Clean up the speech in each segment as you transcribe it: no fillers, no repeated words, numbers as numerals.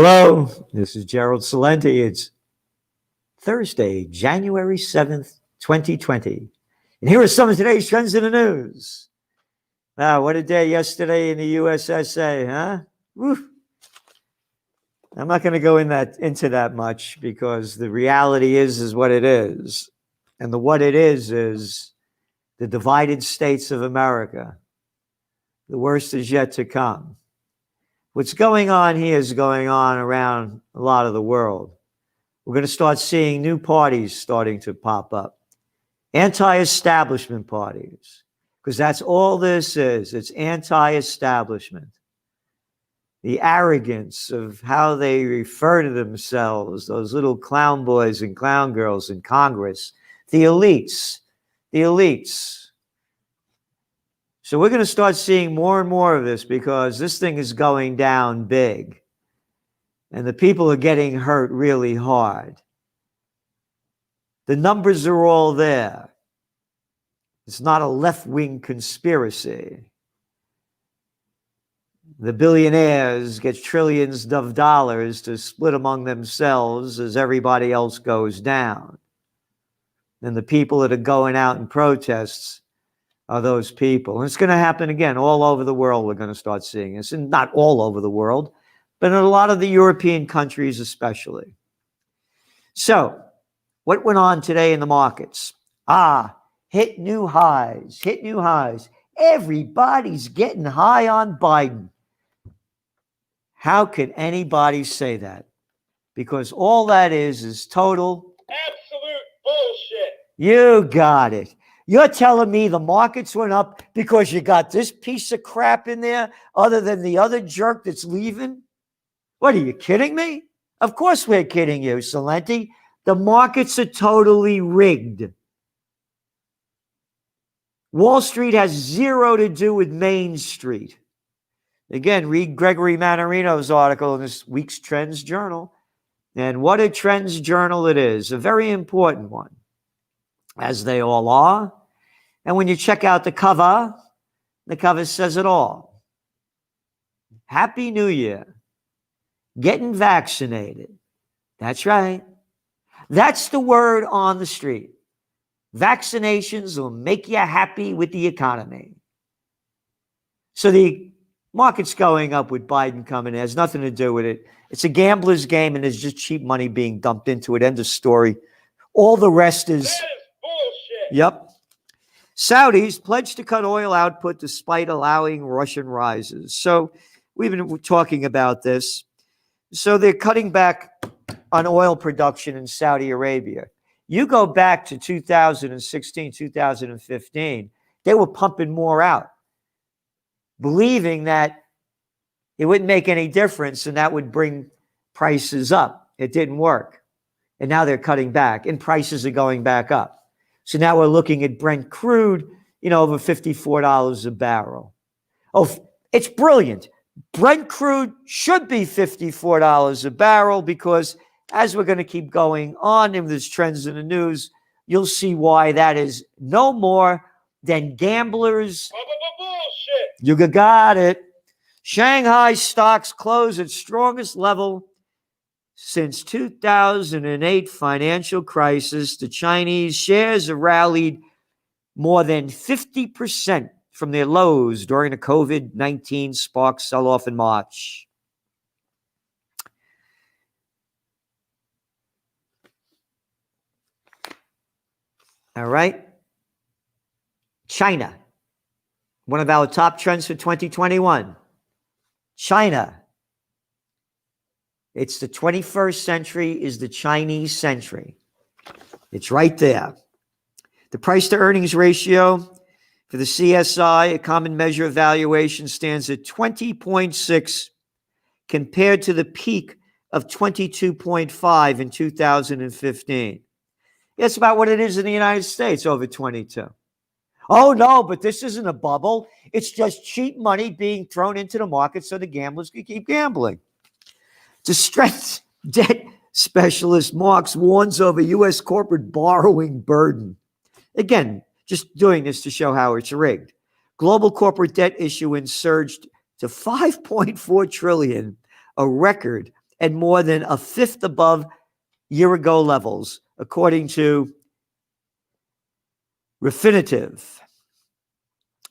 Hello, this is Gerald Salenti. It's Thursday, January 7th, 2020. And here are some of today's trends in the news. Wow, what a day yesterday in the USSA, huh? Woo. I'm not going to go into that much because the reality is what it is. And what it is the divided states of America. The worst is yet to come. What's going on here is going on around a lot of the world. We're going to start seeing new parties starting to pop up. Anti-establishment parties, because that's all this is. It's anti-establishment. The arrogance of how they refer to themselves, those little clown boys and clown girls in Congress, the elites. So we're going to start seeing more and more of this because this thing is going down big. And the people are getting hurt really hard. The numbers are all there. It's not a left-wing conspiracy. The billionaires get trillions of dollars to split among themselves as everybody else goes down. And the people that are going out in protests are those people. And it's going to happen again all over the world. We're going to start seeing this, and not all over the world, but in a lot of the European countries especially. So, what went on today in the markets? Hit new highs. Everybody's getting high on Biden. How can anybody say that? Because all that is total absolute bullshit. You got it. You're telling me the markets went up because you got this piece of crap in there other than the other jerk that's leaving? What, are you kidding me? Of course we're kidding you, Salenti. The markets are totally rigged. Wall Street has zero to do with Main Street. Again, read Gregory Manarino's article in this week's Trends Journal. And what a Trends Journal it is. A very important one, as they all are. And when you check out the cover says it all. Happy New Year. Getting vaccinated. That's right. That's the word on the street. Vaccinations will make you happy with the economy. So the market's going up with Biden coming in. It has nothing to do with it. It's a gambler's game, and there's just cheap money being dumped into it. End of story. All the rest is bullshit. Yep. Saudis pledged to cut oil output despite allowing Russian rises. So we've been talking about this. So they're cutting back on oil production in Saudi Arabia. You go back to 2016, 2015, they were pumping more out, believing that it wouldn't make any difference and that would bring prices up. It didn't work. And now they're cutting back and prices are going back up. So now we're looking at Brent crude, over $54 a barrel. Oh, it's brilliant. Brent crude should be $54 a barrel because as we're going to keep going on in this trends in the news, you'll see why that is no more than gamblers. Bullshit. You got it. Shanghai stocks close at strongest level since 2008 financial crisis. The Chinese shares have rallied more than 50% from their lows during the COVID-19 spark sell-off in March. All right. China, one of our top trends for 2021. China. It's the 21st century is the Chinese century. It's right there. The price to earnings ratio for the CSI, a common measure of valuation, stands at 20.6 compared to the peak of 22.5 in 2015. It's about what it is in the United States, over 22. Oh, no, but this isn't a bubble. It's just cheap money being thrown into the market so the gamblers can keep gambling. Distressed debt specialist Marks warns over U.S. corporate borrowing burden. Again, just doing this to show how it's rigged. Global corporate debt issuance surged to $5.4 trillion, a record and more than a fifth above year-ago levels, according to Refinitiv.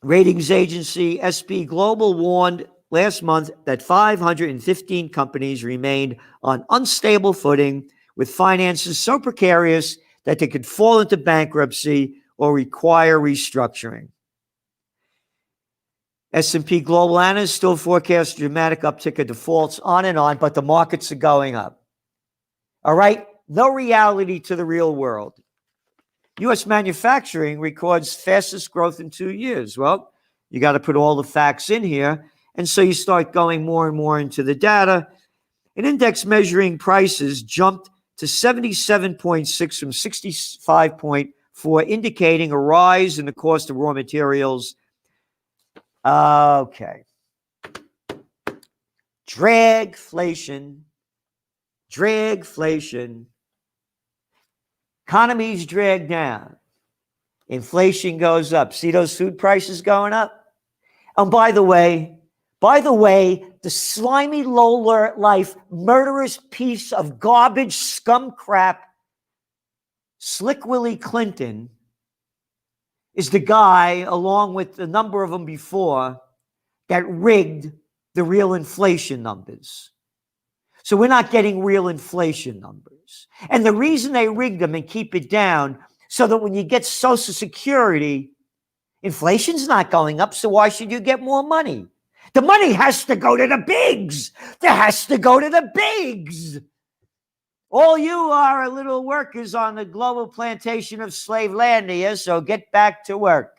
Ratings agency SP Global warned last month that 515 companies remained on unstable footing with finances so precarious that they could fall into bankruptcy or require restructuring. S&P Global analysts still forecast a dramatic uptick of defaults, on and on, but the markets are going up. All right? No reality to the real world. U.S. manufacturing records fastest growth in 2 years. Well, you got to put all the facts in here. And so you start going more and more into the data. An index measuring prices jumped to 77.6 from 65.4, indicating a rise in the cost of raw materials. Okay. Dragflation. Economies drag down. Inflation goes up. See those food prices going up? And by the way, the slimy, low-life, murderous piece of garbage, scum crap, Slick Willie Clinton, is the guy, along with a number of them before, that rigged the real inflation numbers. So we're not getting real inflation numbers. And the reason they rigged them and keep it down so that when you get Social Security, inflation's not going up, so why should you get more money? The money has to go to the bigs. There has to go to the bigs. All you are little workers on the global plantation of slave land here, so get back to work.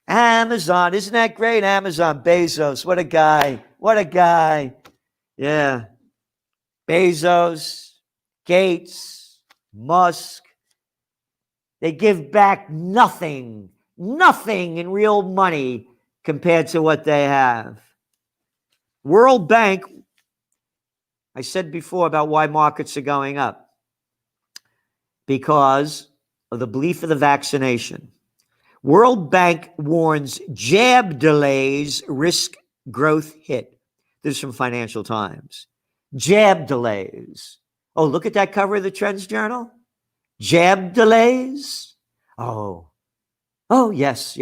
Amazon, isn't that great? Amazon, Bezos, what a guy. What a guy. Yeah. Bezos, Gates, Musk. They give back nothing in real money compared to what they have. World Bank, I said before about why markets are going up. Because of the belief of the vaccination. World Bank warns jab delays risk growth hit. This is from Financial Times. Jab delays. Oh, look at that cover of the Trends Journal. Jab delays. Oh, yes.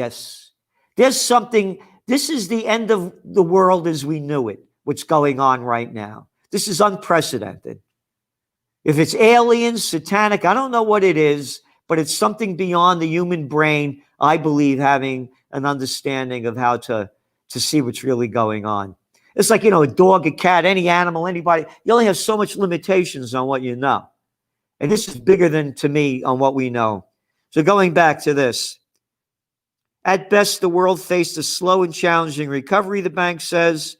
There's something. This is the end of the world as we knew it, what's going on right now. This is unprecedented. If it's aliens, satanic, I don't know what it is, but it's something beyond the human brain, I believe, having an understanding of how to see what's really going on. It's like, a dog, a cat, any animal, anybody. You only have so much limitations on what you know. And this is bigger than, to me, on what we know. So going back to this. At best, the world faced a slow and challenging recovery, the bank says.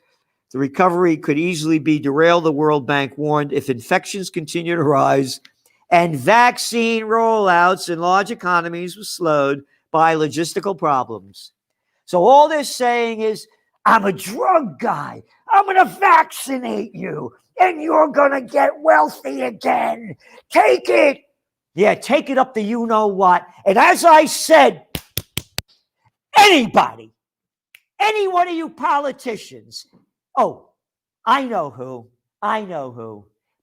The recovery could easily be derailed, the World Bank warned, if infections continue to rise and vaccine rollouts in large economies were slowed by logistical problems. So all they're saying is, I'm a drug guy. I'm going to vaccinate you, and you're going to get wealthy again. Take it. Yeah, take it up to you-know-what. And as I said, anybody, any one of you politicians, oh, I know who.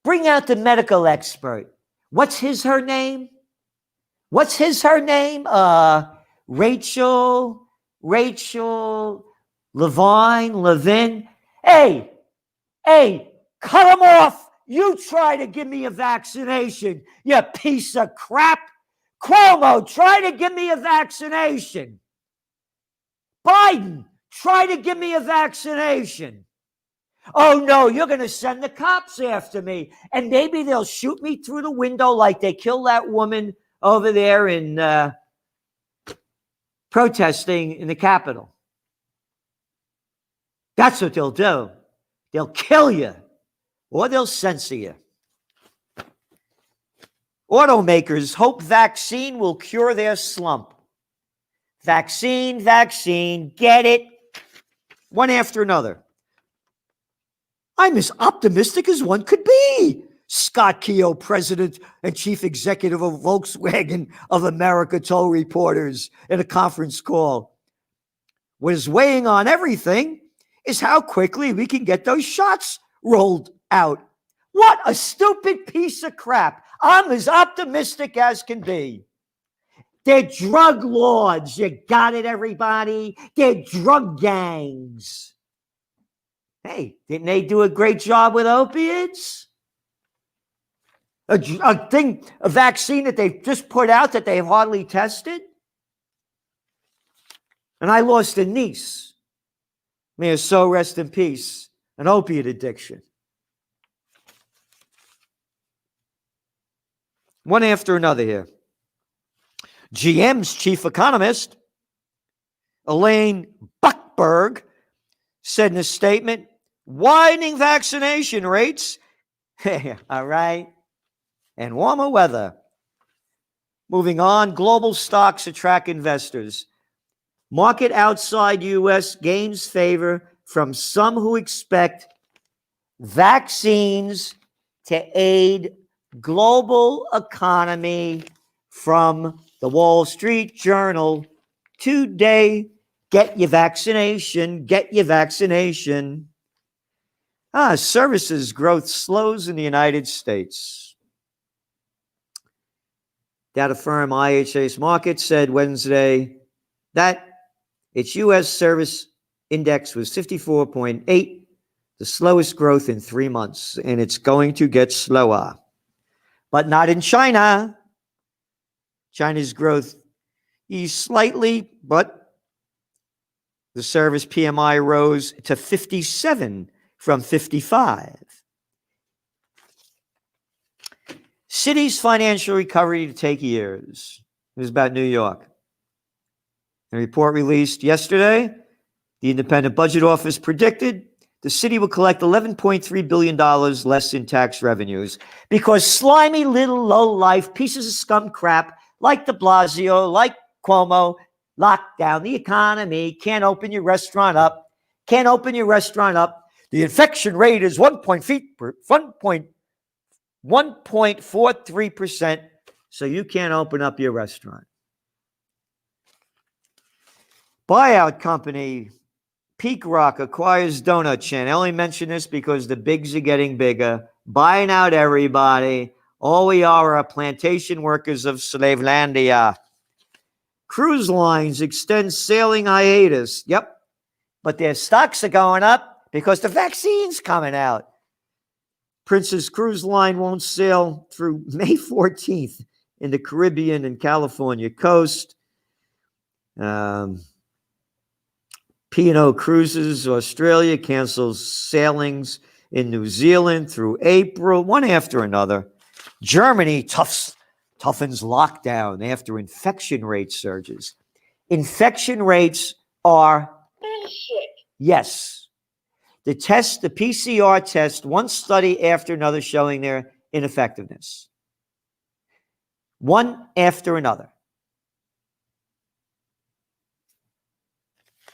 Bring out the medical expert. What's her name? Rachel Levine. Hey, cut them off. You try to give me a vaccination, you piece of crap. Cuomo, try to give me a vaccination. Biden, try to give me a vaccination. Oh, no, you're going to send the cops after me. And maybe they'll shoot me through the window like they killed that woman over there in protesting in the Capitol. That's what they'll do. They'll kill you or they'll censor you. Automakers hope vaccine will cure their slump. Vaccine, get it. One after another. I'm as optimistic as one could be. Scott Keogh, president and chief executive of Volkswagen of America, told reporters in a conference call. What is weighing on everything is how quickly we can get those shots rolled out. What a stupid piece of crap. I'm as optimistic as can be. They're drug lords. You got it, everybody? They're drug gangs. Hey, didn't they do a great job with opiates? A vaccine that they've just put out that they've hardly tested? And I lost a niece. May her soul rest in peace. An opiate addiction. One after another here. GM's chief economist, Elaine Buckberg, said in a statement, widening vaccination rates, all right, and warmer weather. Moving on, global stocks attract investors. Market outside U.S. gains favor from some who expect vaccines to aid global economy from the Wall Street Journal today. Get your vaccination. Get your vaccination. Services growth slows in the United States. Data firm IHS Markit said Wednesday that its U.S. service index was 54.8, the slowest growth in 3 months, and it's going to get slower. But not in China. China's growth eased slightly, but the service PMI rose to 57 from 55. City's financial recovery to take years. It was about New York. A report released yesterday, the Independent Budget Office predicted the city will collect $11.3 billion less in tax revenues because slimy little low-life pieces of scum crap like de Blasio, like Cuomo, locked down the economy, can't open your restaurant up, The infection rate is 1.43%, so you can't open up your restaurant. Buyout company Peak Rock acquires donut chain. I only mention this because the bigs are getting bigger, buying out everybody. All we are plantation workers of Slavelandia. Cruise lines extend sailing hiatus. Yep. But their stocks are going up because the vaccine's coming out. Princess Cruise Line won't sail through May 14th in the Caribbean and California coast. P&O Cruises Australia cancels sailings in New Zealand through April, one after another. Germany toughens lockdown after infection rate surges. Infection rates are bullshit. Yes. The PCR test, one study after another showing their ineffectiveness. One after another.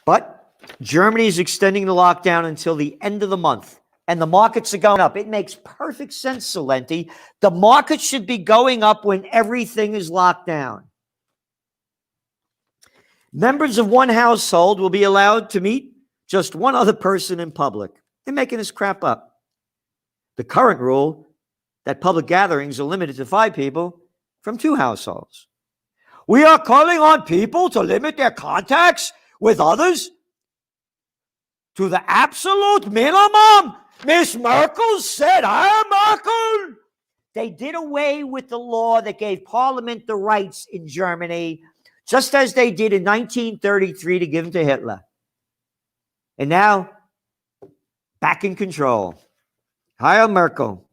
But Germany is extending the lockdown until the end of the month, and the markets are going up. It makes perfect sense, Salenti. The market should be going up when everything is locked down. Members of one household will be allowed to meet just one other person in public. They're making this crap up. The current rule that public gatherings are limited to 5 people from 2 households. We are calling on people to limit their contacts with others to the absolute minimum. Miss Merkel said, Merkel. They did away with the law that gave Parliament the rights in Germany, just as they did in 1933 to give them to Hitler. And now, back in control. Heil Merkel.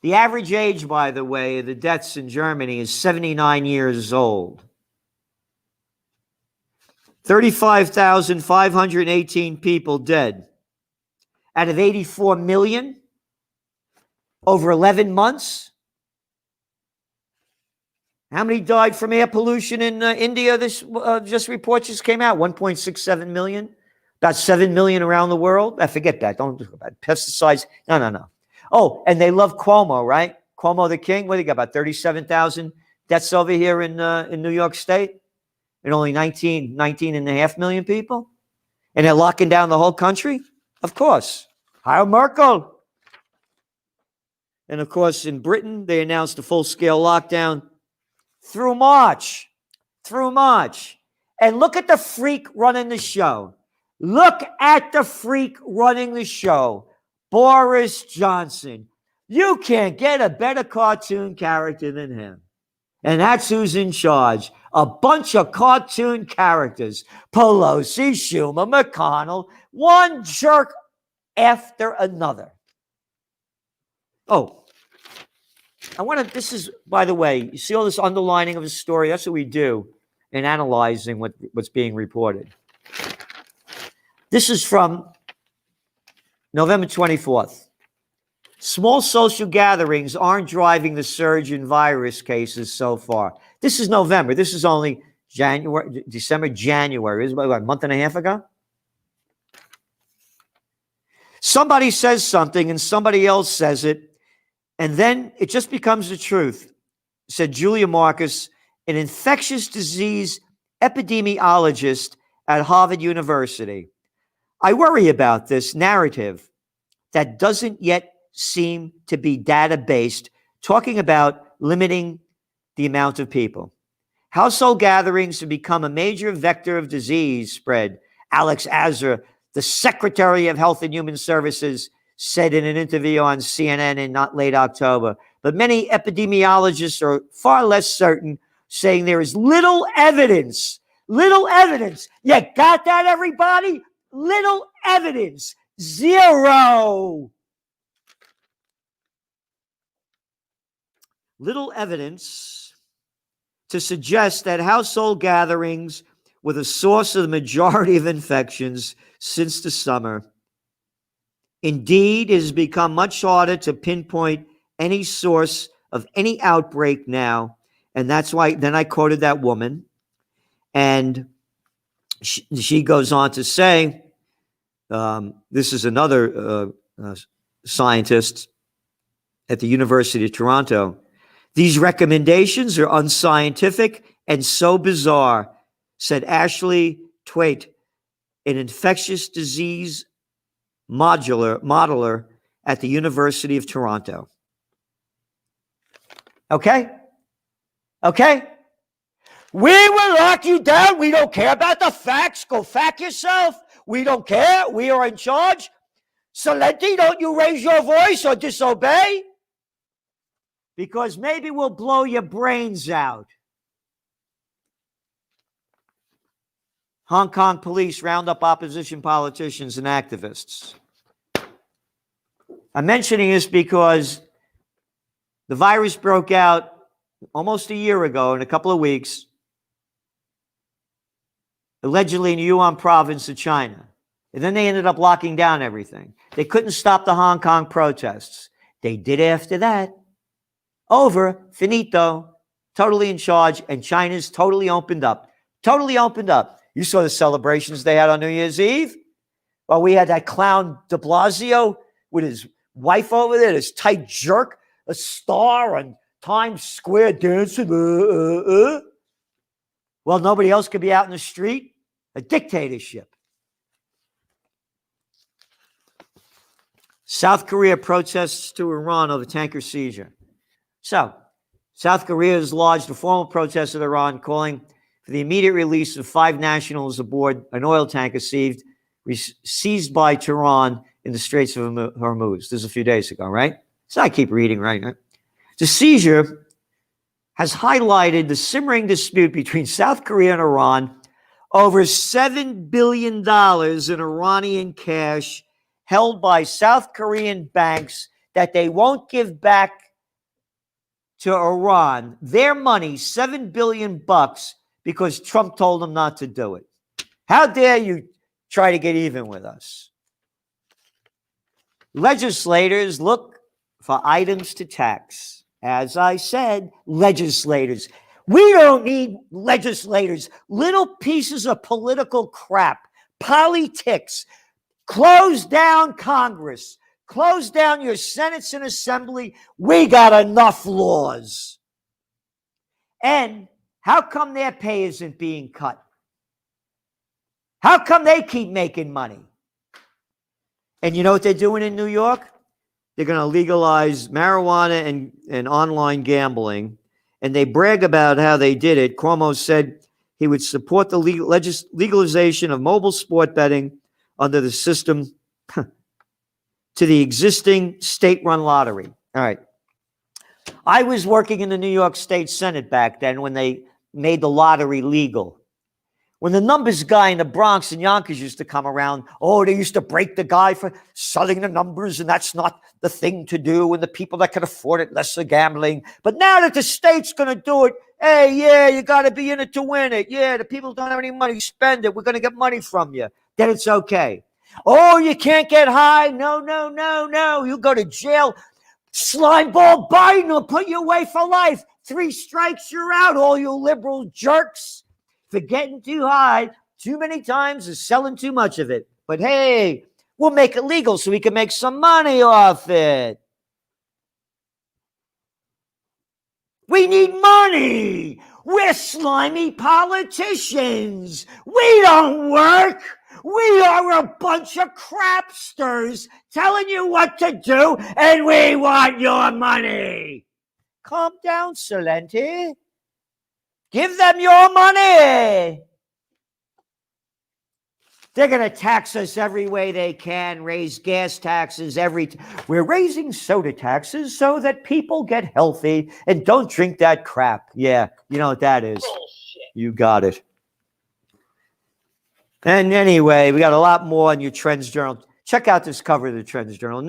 The average age, by the way, of the deaths in Germany is 79 years old. 35,518 people dead out of 84 million over 11 months. How many died from air pollution in India? This report just came out. 1.67 million. About 7 million around the world. I forget that. Don't talk about pesticides. No. Oh, and they love Cuomo, right? Cuomo the king. What do you got? About 37,000 deaths over here in New York State. and only 19 and a half million people? And they're locking down the whole country? Of course. Heil Merkel. And of course, in Britain, they announced a full-scale lockdown through March. Through March. And look at the freak running the show. Look at the freak running the show. Boris Johnson. You can't get a better cartoon character than him. And that's who's in charge. A bunch of cartoon characters. Pelosi, Schumer, McConnell, one jerk after another. Oh, this is, by the way, you see all this underlining of the story? That's what we do in analyzing what's being reported. This is from November 24th. Small social gatherings aren't driving the surge in virus cases so far. This is November. This is only December, January. This is about a month and a half ago. Somebody says something and somebody else says it, and then it just becomes the truth, said Julia Marcus, an infectious disease epidemiologist at Harvard University. I worry about this narrative that doesn't yet seem to be data-based, talking about limiting the amount of people. Household gatherings have become a major vector of disease spread. Alex Azar, the Secretary of Health and Human Services, said in an interview on CNN in late October. But many epidemiologists are far less certain, saying there is little evidence. Little evidence. You got that, everybody? Little evidence. Zero. Little evidence to suggest that household gatherings were the source of the majority of infections since the summer. Indeed, it has become much harder to pinpoint any source of any outbreak now. And that's why then I quoted that woman. And she goes on to say, this is another scientist at the University of Toronto. These recommendations are unscientific and so bizarre, said Ashley Twait, an infectious disease modeler at the University of Toronto. Okay? Okay? We will lock you down. We don't care about the facts. Go fact yourself. We don't care. We are in charge. Salenti, don't you raise your voice or disobey? Because maybe we'll blow your brains out. Hong Kong police round up opposition politicians and activists. I'm mentioning this because the virus broke out almost a year ago in a couple of weeks, allegedly in Yunnan province of China. And then they ended up locking down everything. They couldn't stop the Hong Kong protests. They did after that. Over, finito, totally in charge, and China's totally opened up. Totally opened up. You saw the celebrations they had on New Year's Eve? Well, we had that clown de Blasio with his wife over there, this tight jerk, a star on Times Square dancing. Well, nobody else could be out in the street. A dictatorship. South Korea protests to Iran over tanker seizure. So, South Korea has lodged a formal protest with Iran calling for the immediate release of 5 nationals aboard an oil tanker seized by Tehran in the Straits of Hormuz. This is a few days ago, right? So I keep reading, right? The seizure has highlighted the simmering dispute between South Korea and Iran over $7 billion in Iranian cash held by South Korean banks that they won't give back to Iran. Their money, $7 billion bucks, because Trump told them not to do it. How dare you try to get even with us? Legislators look for items to tax. As I said, legislators. We don't need legislators. Little pieces of political crap. Politics. Close down Congress. Close down your Senates and Assembly. We got enough laws. And How come their pay isn't being cut? How come they keep making money? And you know what they're doing in New York? They're going to legalize marijuana and online gambling. And they brag about how they did it. Cuomo said he would support the legalization of mobile sport betting under the system to the existing state-run lottery. All right. I was working in the New York State Senate back then when they made the lottery legal. When the numbers guy in the Bronx and Yonkers used to come around, oh, they used to break the guy for selling the numbers, and that's not the thing to do, and the people that can afford it, less are gambling. But now that the state's going to do it, hey, yeah, you got to be in it to win it. Yeah, the people don't have any money, spend it. We're going to get money from you. Then it's okay. Oh, you can't get high? No, no, no, no. You go to jail. Slimeball Biden will put you away for life. 3 strikes, you're out, all you liberal jerks. For getting too high too many times is selling too much of it. But hey, we'll make it legal so we can make some money off it. We need money. We're slimy politicians. We don't work. We are a bunch of crapsters telling you what to do, and we want your money. Calm down, Salenti. Give them your money. They're going to tax us every way they can, raise gas taxes we're raising soda taxes so that people get healthy and don't drink that crap. Yeah, you know what that is. Bullshit. You got it. And anyway, we got a lot more in your Trends Journal. Check out this cover of the Trends Journal.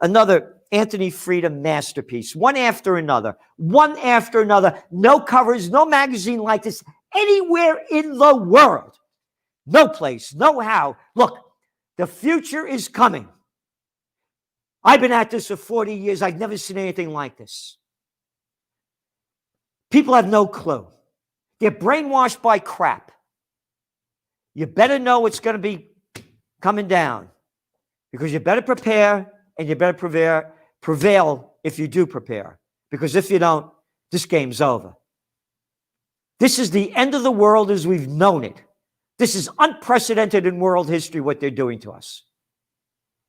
Another Anthony Freda masterpiece. One after another. No covers, no magazine like this anywhere in the world. No place, no how. Look, the future is coming. I've been at this for 40 years. I've never seen anything like this. People have no clue. They're brainwashed by crap. You better know what's going to be coming down, because you better prepare, and you better prevail if you do prepare. Because if you don't, this game's over. This is the end of the world as we've known it. This is unprecedented in world history, what they're doing to us.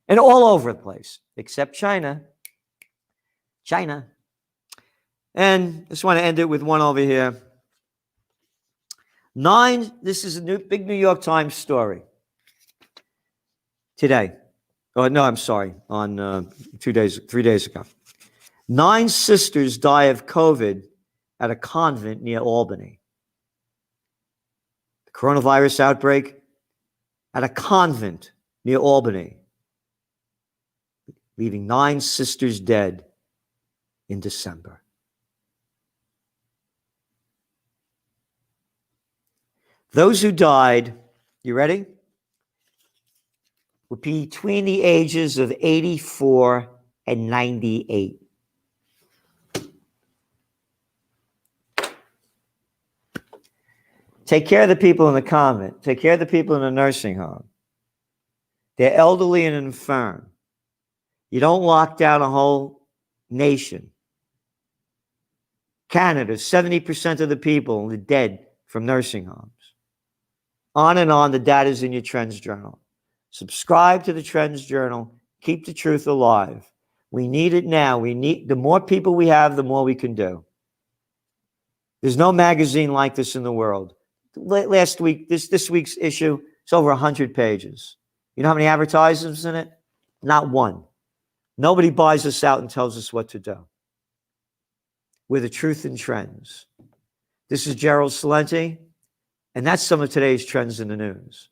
And all over the place, except China. China. And I just want to end it with one over here. This is a big New York Times story. Today. Oh, no, I'm sorry. On 3 days ago. 9 sisters die of COVID at a convent near Albany. The coronavirus outbreak at a convent near Albany, leaving 9 sisters dead in December. Those who died, you ready? Were between the ages of 84 and 98. Take care of the people in the convent. Take care of the people in the nursing home. They're elderly and infirm. You don't lock down a whole nation. Canada, 70% of the people are dead from nursing homes. On and on, the data's in your Trends Journal. Subscribe to the Trends Journal. Keep the truth alive. We need it now. The more people we have, the more we can do. There's no magazine like this in the world. Last week, this week's issue, it's over 100 pages. You know how many advertisements in it? Not one. Nobody buys us out and tells us what to do. We're the truth in trends. This is Gerald Salenti, and that's some of today's trends in the news.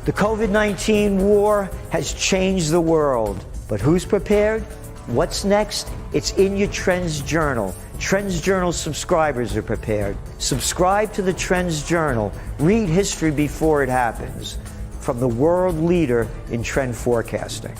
The COVID-19 war has changed the world, but who's prepared? What's next? It's in your Trends Journal. Trends Journal subscribers are prepared. Subscribe to the Trends Journal. Read history before it happens. From the world leader in trend forecasting.